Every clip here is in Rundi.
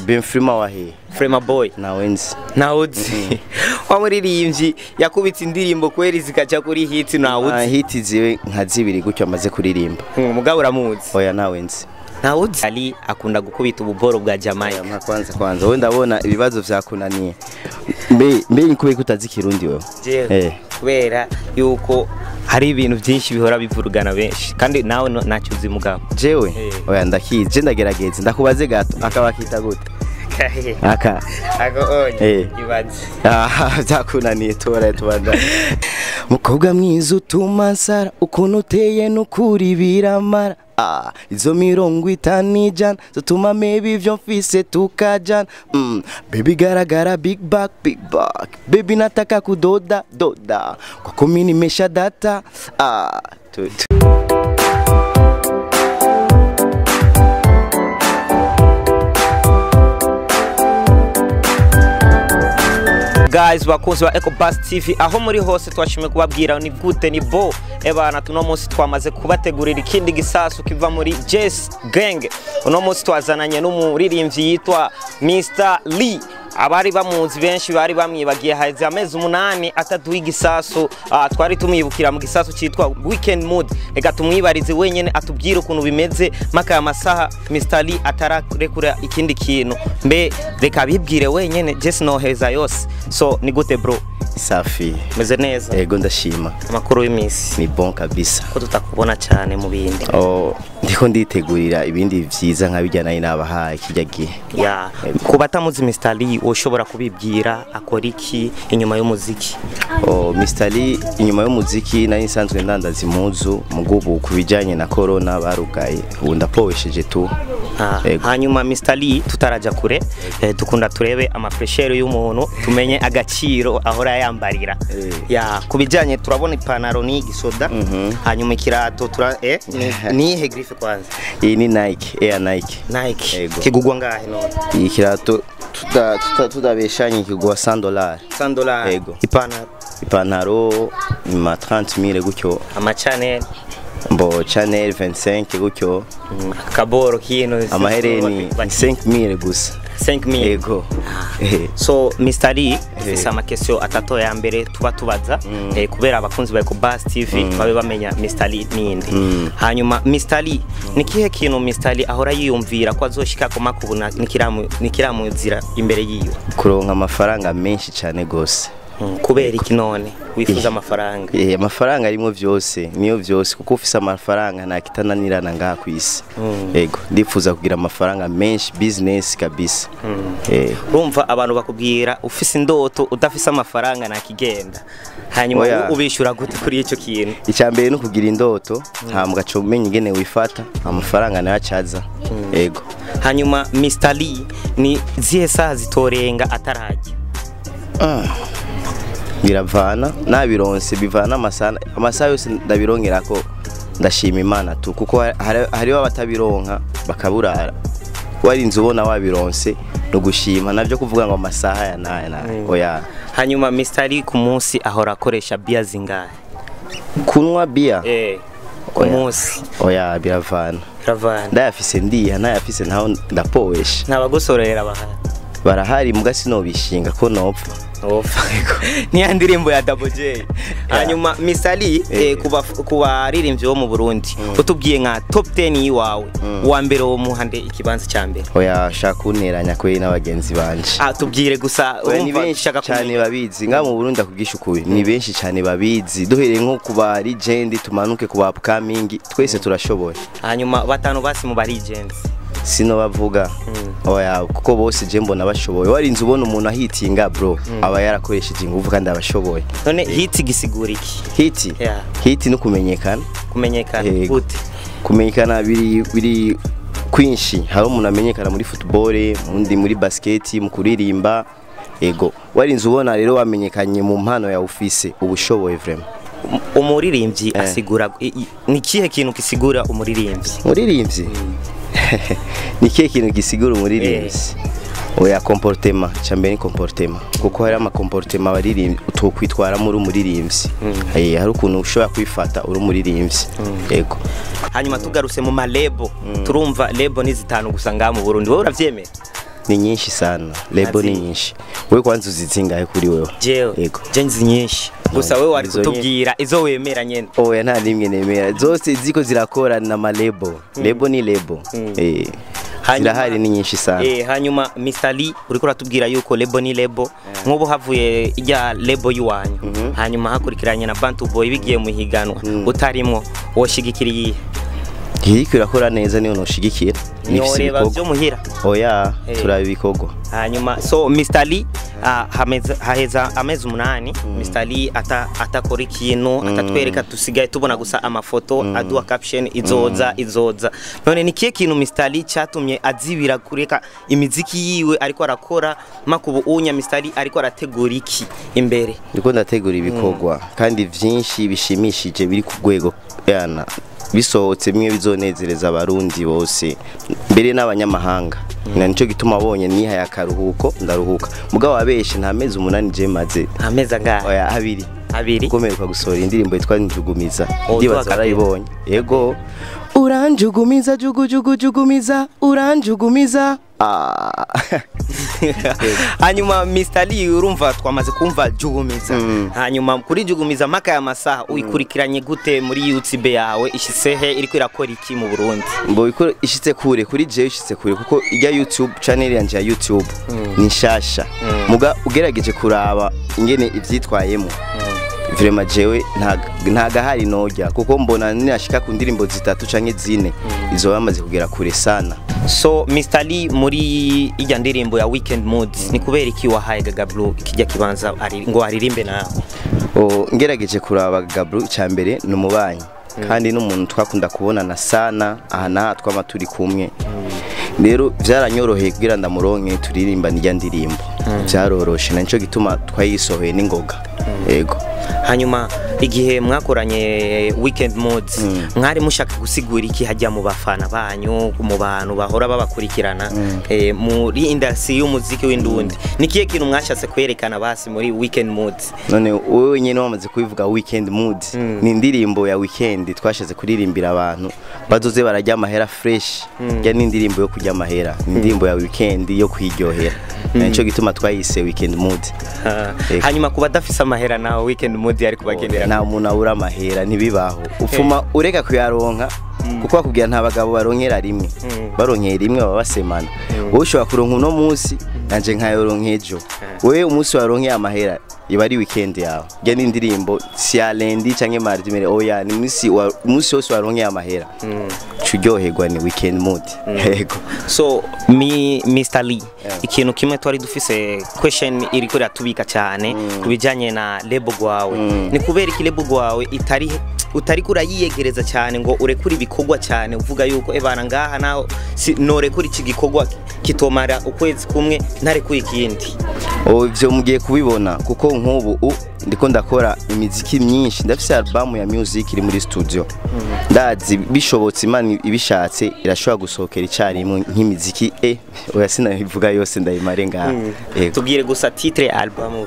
Benfrima wahe Frema boy nawenzi nawuzi wamuririmbyi yakubitse indirimbo kweri zikaca kuri hit nawuzi hit ziwe nka zibiri gutyo amaze kuririmba umugabo uramuzi oya nawenzi nawuzi ali akunda gukubita ububoro bwa Jamaica kwanza wowe ndabona ibibazo vyakunaniye mbe nkubeye kutazi kirundi wewe kubera yuko hari ibintu byinshi bihora bivurugana benshi kandi nawe nacyuzi mugabo jewe oya ndakizi je ndagerageza ndakubaze gato akabakita gute aka onye ibaze byakunaniye tubanda mukobwa mwiza utuma nsara ukuntu uteye n'ukuri biramara izo 50 ijana zituma maybe ivyo mfise tukajana baby garagara big back baby nataka kudoda kwa kumi nimesha data guys bakunzi ba EcoBuzz TV aho muri hose twashimye kubabwira ni gute ni bo ebana tuno munsi twamaze kubategurira ikindi gisasu kiva muri Jess Gang uno munsi twazananye n'umuririmbyi yitwa Mr Lee abari bamuzi benshi bari bamwibagiye haze amezi 8 ataduha igisasu twari tumwibukira mu gisasu cyitwa Weekend Mood reka tumwibarize wenyene atubwira ukuntu bimeze maka amasaha Mr Lee atarakurekura ikindi kintu mbe reka bibwire wenyene Jess noheza yose so ni gute bro safi meze neza yego ndashima amakuru y'imisi ni bon kabisa ko tutakubona cyane mu bindi ndiko nditegurira ibindi vyiza nkabijyana n'abahaye kijya gihe ya kubatamuzi Mr Lee ushobora kubibwira akora iki inyuma y'umuziki Mr Lee inyuma y'umuziki nari nsanzwe ndandaza impuzu mugubu kubijanye na corona barugaye ubu ndapowesheje tu hanyuma Mr Lee tutaraja kure dukunda turebe amafreshere y'umuntu tumenye agaciro ahora yambarira ya kubijanye turabona ipantaro ni gisoda hanyuma ikirato ni he griffe kwanza iyi ni Nike Air Nike kigugwa ngahe none iyi kirato tudabeshanye kigwa $100 yego ipantaro ni ma 30,000 gutyo amachannel mbo channel 25 gutyo kaboro kino amahereni 5,000 gusa 5,000 yego so Mr Lee ifisa amakesyo atatu ya mbere tuba tubaza kubera abakunzi ba EcoBuzz TV babe bamenya Mr Lee ninde hanyuma Mr Lee nikihe kintu Mr Lee ahora yiyumvira ko azoshika ko makubuna nikiramuzira imbere yiyo kuronka amafaranga menshi cyane gose kubera iki none wifuza amafaranga amafaranga arimo vyose niyo vyose kuko ufise amafaranga ntakitananirana ngaha kwisi yego ndifuza kugira amafaranga menshi business kabisa urumva abantu bakubwira ufise indoto udafise amafaranga nakigenda hanyuma ubishura gute kuri ico kintu icyambere no kugira indoto hambwa cyo umenya ingene wifata amafaranga nayacaza yego hanyuma Mr Lee ni zihe saha zitorenga atarajya biravana nabironse bivana amasaha yose ndabirongera ko ndashima Imana tu kuko hari abatabironka bakaburara warinze ubona wabironse no gushima navyo kuvuga ngo amasaha ya oya hanyuma Mr Lee ku munsi ahora akoresha bia zingahe kunwa bia ku munsi oya biravana ndayafise ndiha ntayafise ntaho ndapowesha ntabagosorera barahari muga sinobishinga ko nopfa ni ndirimbo ya Double J hanyuma Mr Lee kuba ririmbye wo mu Burundi utubwiye nka top 10 yiwawe wa mbere wo muhande ikibanza cyambere oya shaka unteranya kwe n'abagenzi banje tubwire gusa urumva shaka cyane babizi nga mu Burundi akugisha ukuri ni benshi cyane babizi duhereye nko kuba legend tumanuke kuba upcoming twese turashoboye hanyuma batanu basi mu ba legends sino bavuga oya kuko bose je mbona bashoboye warinze ubona umuntu ahitinga bro aba yarakoresheje ingufu kandi abashoboye none hit gisigura iki hit no kumenyekana gute kumenyekana biri kwinshi hari umuntu amenyekana muri football undi muri basket mu kuririmba yego warinze ubona rero wamenyekanye mu mpano ya office ubushoboye vraiment umuririmbyi asigura ni kihe kintu kisigura umuririmbyi nikihe kintu gisigura umuririmbyi oya comportement cyambere ni comportement kuko hari ama comportement baririmbyi utokwitwara muri umuririmbyi hari ukuntu ushobora kwifata uri umuririmbyi yego hanyuma tugaruse mu malebo turumva lebo ni zitanu gusa ngaha mu Burundi wowe uravyemera ni nyinshi sana, lebo ni nyinshi. Wewe kwanza uzizingahe kuri wewe? Jewe Yego. je nzi nyinshi gusa wewe wari kutubwira izo wemera nyene. Oya nta rimwe nemera, zose ziko zirakora na malebo. Lebo ni lebo. Zirahari ni nyinshi sana. Hanyuma Mr. Lee uriko uratubwira yuko lebo ni lebo, nk'ubu havuye ijya lebo y'uwanyu, hanyuma hakurikiranye na Bantu Boy bigiye mu higanwa, utarimwo woshigikiriye Hiriko irakora neza niyo noshigikira. Nyoreba byo muhira. Oya turaba ibikorwa. Hanyuma so Mr. Lee haheza amezi 8 Mr. Lee atakora ikintu atatwereka, tusigaye tubona gusa amafoto aduha caption izoza. None ni kiye kintu Mr. Lee cyatumye azibira kureka imiziki yiwe ariko arakora makubu unya Mr. Lee ariko arategura iki imbere? Ndiko ndategura ibikorwa kandi vyinshi bishimishije biri ku rwego yana bisohotse bimwe bizonezereza abarundi bose mbere n'abanyamahanga. Nico gituma abonye niha yakaruhuko ndaruhuka. Mugabo wabeshe nta mezi 8 je maze. Amezi angahe? Oya 2 komeruka gusohora indirimbo yitwa Njugumiza. Ndibaza barayibonye. Yego. Uranjugumiza jugumiza uranjugumiza. Hanyuma Mr. Lee urumva twamaze kumva Jugumiza. Hanyuma kuri Jugumiza maka ya masaha uyikurikiranye gute muri YouTube yawe, ishisehe iriko irakora iki mu Burundi? Mbo iko ishitse kure kuri je ishitse kure kuko ijya YouTube channel yanje ya YouTube ni shasha. Muga ugerageje kuraba ingene ivyitwayemo. Vraiment jewe ntaga hari nojya kuko mbona ninashika ku ndirimbo 3 canke 4 izo bamaze kugera kure sana. So Mr. Lee muri ijya ndirimbo ya Weekend Moods ni kubera iki wahaye Gablo ikijya kibanza ngo aririmbe nawe? Ngerageje kuraba Gablo cyambere numubanyi kandi n'umuntu twakunda kubonana sana aha twama turi kumwe. Rero byaranyoroheye kugira ndamuronke turirimba n'ijya ndirimbo. Byaroroshe naco gituma twayisohoye n'ingoga. Yego. Hanyuma igihe mwakoranye Weekend Moods mwari mushaka gusigura iki hajya mu bafana banyu, mu bantu bahora babakurikirana muri industry y'umuziki w'indundi? Nikiye kintu mwashatse kwerekana basi muri Weekend Moods? None wewe nyene wamaze kubivuga Weekend Moods ni indirimbo ya weekend twashatse kuririmbira abantu bazoze barajya amahera fresh. Ya ni indirimbo yo kujya amahera, indirimbo ya weekend yo kwiryohera. Nico gituma twayise Weekend Moods. Hanyuma kuba dafisa amahera nawe Weekend Moods ari kubagendera? Nta umuntu abura amahera ntibibaho. Ufuma ureka kuyaronka kuko bakubwira nta bagabo baronkera rimwe. Baronkera rimwe baba basemana. Wowe ushobora kuronka uno munsi nanje nkayoronka ejo. Wewe umunsi waronkeye amahera iba ari weekend yawe. Jya n'indirimbo si ya lendi canke mardi mere oya ni umunsi wose waronkeye amahera. Curyoherwa ni Weekend Mood. Yego. So Mr. Lee ikintu kimwe twari dufise question iri kuri atubika cyane kubijanye na lebo gwawe. Ni kubera iki lebo gwawe utari kurayiyegereza cyane ngo urekure ibikorwa cyane uvuga yuko ebana ngaha naho norekura iki gikorwa kitomara ukwezi kumwe ntare kuri ikindi? Ivyo mugiye kubibona kuko nk'ubu ndiko ndakora imiziki myinshi, ndafise album ya music iri muri studio. Ndazi bishobotse Imana ibishatse irashobora gusohokera icyarimwe nk'imiziki oya sinabivuga yose ndayimare ngaha. Tubwire gusa titre album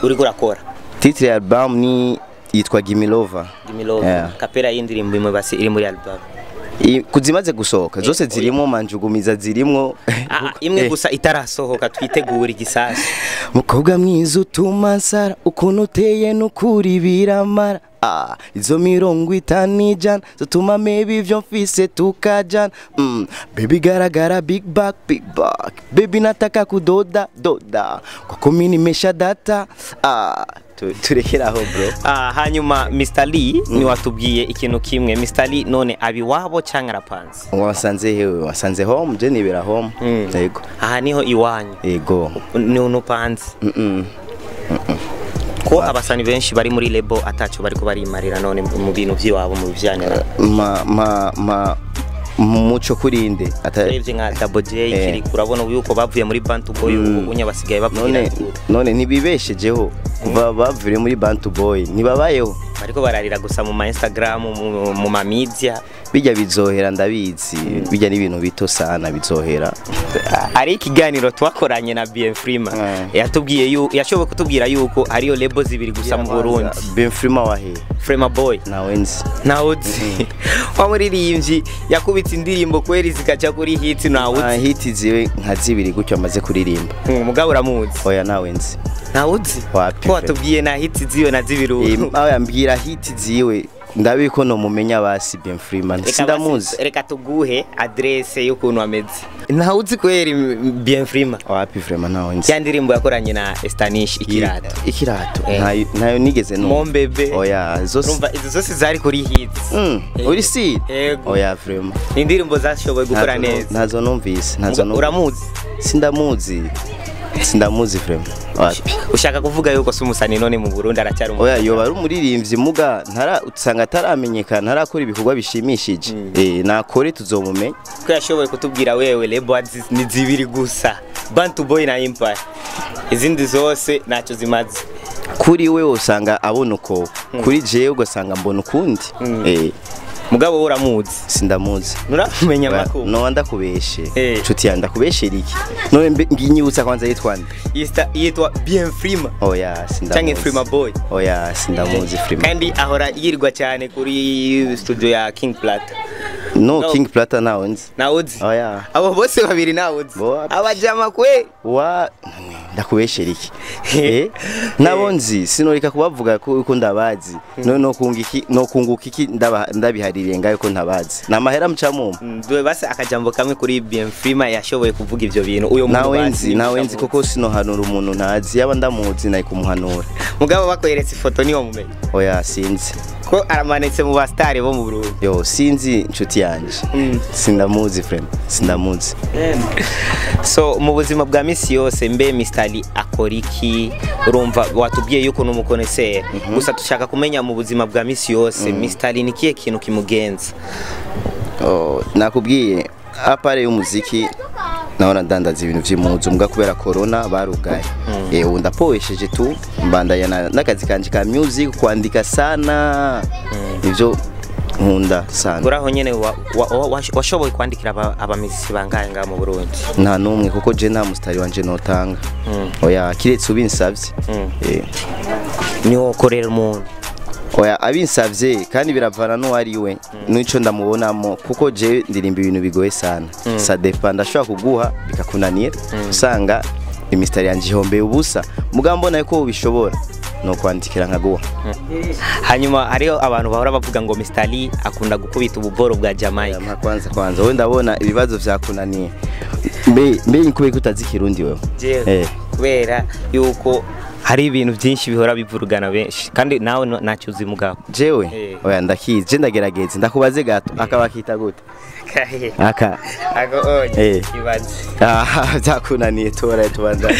uri gurakora. Titre album ni yitwa Gimilova. Kapera y'indirimbo imwe basi iri muri album. Kuzimaze gusohoka zose zirimo Manjugumiza zirimo imwe gusa itarasohoka twitegura igisasi. Mukobwa mwiza utumasara ukuntu uteye n'ukuri biramara. Izo 50 ijana zotuma maybe ivyo mfise tukajana. Baby garagara big back baby nataka kudoda kwako mini mesha data. Turekeraho bro. Hanyuma Mr. Lee ni watubwiye ikintu kimwe. Mr. Lee none abi wabo cyangwa arapanze? Wasanze hewe? Wasanze home je nibera home. Yego. Aha niho iwanyu? Yego. Ni unupanze? Ko abasani benshi bari muri lebo atacho bariko barimarira none mu bintu by'iwabo mu bijyanye muco kurinde atarebye nka Double J kiri kurabona yuko bavuye muri Bantu Boy ubunya basigaye bapfira. None ntibibeshejeho kuva bavuye muri Bantu Boy ntibabayeho bariko bararira gusa mu ma Instagram mu ma media bijya bizohera ndabizi bijya n'ibintu bito sana bizohera. Ari ikiganiro twakoranye na Bienfrima yatubwiye yashoboye kutubwira yuko hariyo label zibiri gusa mu Burundi. Bienfrima wahe Frema Boy nawenzi wamuririmbyi yakubitse indirimbo kweri zikaja kuri hit nawuzi hit ziwe nka zibiri gutyo amaze kuririmba. Mugabo uramuzi? Oya nawenzi nawuzi ko watubwiye na hit ziwe na zibiru aho yambwira hit ziwe ndabiko no mumenya basi Bienfrima sindamuzi. Reka tuguhe adresse y'ukuntu ameze. Nawuzi kweri Bienfrima wapi Frema nawenzi ya ndirimbo yakoranye na Estanish ikirato nayo nigeze no Mombebe. Oya zose urumva izo zose zari kuri hit uri si oya Frema indirimbo zashoboye gukora neza nazo numvise uramuzi? Sindamuzi Frema wapi. Ushaka kuvuga yuko si umusani none mu Burundi aracyari oya yoba ari umuririmbyi muga usanga ataramenyekana ntarakora ibikorwa bishimishije nakore tuzomumenya ko yashoboye kutubwira wewe label ni zibiri gusa Bantu Boy na Empire izindi zose naco zimaze. Kuri we usanga abona uko kuri jewe ugasanga mbona ukundi mugabo uramuzi? Sindamuzi. Nuramenya makuru? No ndakubeshe nshuti yanda kubeshera iki none nginyibutsa kwanza yitwa Bienfrima. Oya sindamuzi. Canke Frema Boy? Oya sindamuzi Frema. Kandi ahora yirirwa cyane kuri studio ya King Plata. No King Plata nawuzi. Nawuzi? Oya abo bose babiri nawuzi abajama kwe wa ndakubeshera iki nabonzi sinorika kubavuga ko ndabazi no kunguka iki ndabihaririye ngayo ko ntabazi namahera mcamu dwe base akajambo kamwe kuri Bienfrima yashoboye kuvuga ivyo bintu uyo muntu nawenzi koko sino hanura umuntu ntazi yaba ndamuzi nayi kumuhanura mugabo bakweretse ifoto niyo mumenye. Oya sinzi ko aramanitse mu bastari bo mu Burundi. Yo sinzi nshuti yanje sindamuzi Frema sindamuzi. So mu buzima bwa misi yose mbe Mr. Lee akoriki urumva watubwiye yuko numukonesera gusa tushaka kumenya mu buzima bwa misi yose Mr. Lee nikiye kintu kimugenza? Nakubwiye apare y'umuziki naona ndandaza ibintu vy'impuzu mbwa kubera corona barugaye ndapoesheje tu mbandanya nakazi kanje ka music kwandika sana ivyo nkunda sana. Uraho nyene washoboye kwandikira abamiziki bangaye nga mu Burundi? Nta numwe kuko je nta mustari wanje notanga. Oya kiretse ubinsavye niwo korera umuntu. Oya abinsavye kandi biravana no ari we nico ndamubonamo kuko je ndirimba ibintu bigoye sana. Ça dépend ndashobora kuguha bikakunanira usanga imistari yanje hombe ubusa mugambo nayo ko ubishobora no kwandikira nkaguha. Hanyuma hariyo abantu bahora bavuga ngo Mr. Lee akunda gukubita ububoro bwa Jamaica. Kwanza we ndabona ibibazo vyakunaniye mbe nkube kutazi Kirundi wewe kubera yuko hari ibintu byinshi bihora bivurugana benshi kandi nawe nacyuzi mugabo jewe oya ndakizi je ndagerageza ndakubaze gato akabakita gute ibaze byakunaniye tora tubanza.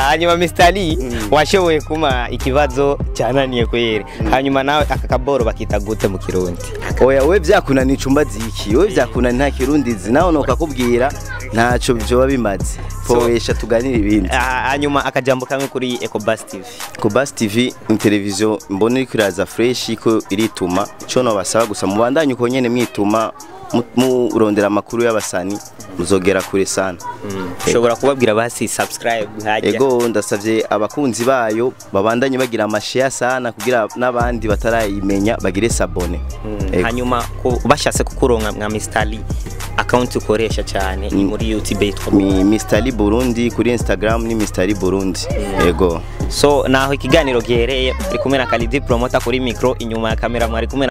Hanyuma Mr. Lee washoboye kuma ikibazo cyananiye kwere hanyuma nawe akakaboro bakita gute mu Kirundi? Oya we byakunaniye icumba ziki we byakunaniye nta Kirundi zi nawe no kakubwira ntaco byo bimaze poesha tuganira ibindi. Hanyuma akajambo kamwe kuri Ecobus TV? Ecobus TV ni televiziyo mbona iri kuraza fresh ko irituma cyo no basaba gusa mubandanye uko nyene mwituma murondera amakuru y'abasani muzogera kure sana. Ushobora kubabwira basi subscribe hajya? Ego ndasavye abakunzi bayo babandanye bagira amashare sana kugira nabandi batarayimenya bagire sabone. Hanyuma bashatse kukuronka nka Mr. Lee account ukoresha cyane ni muri YouTube yitwa Mr. Lee Burundi kuri Instagram ni Mr. Lee Burundi. Ego so naho ikiganiro gihereye uri kumwe na Khalid Promoter kuri micro inyuma ya kamera mwari kumwe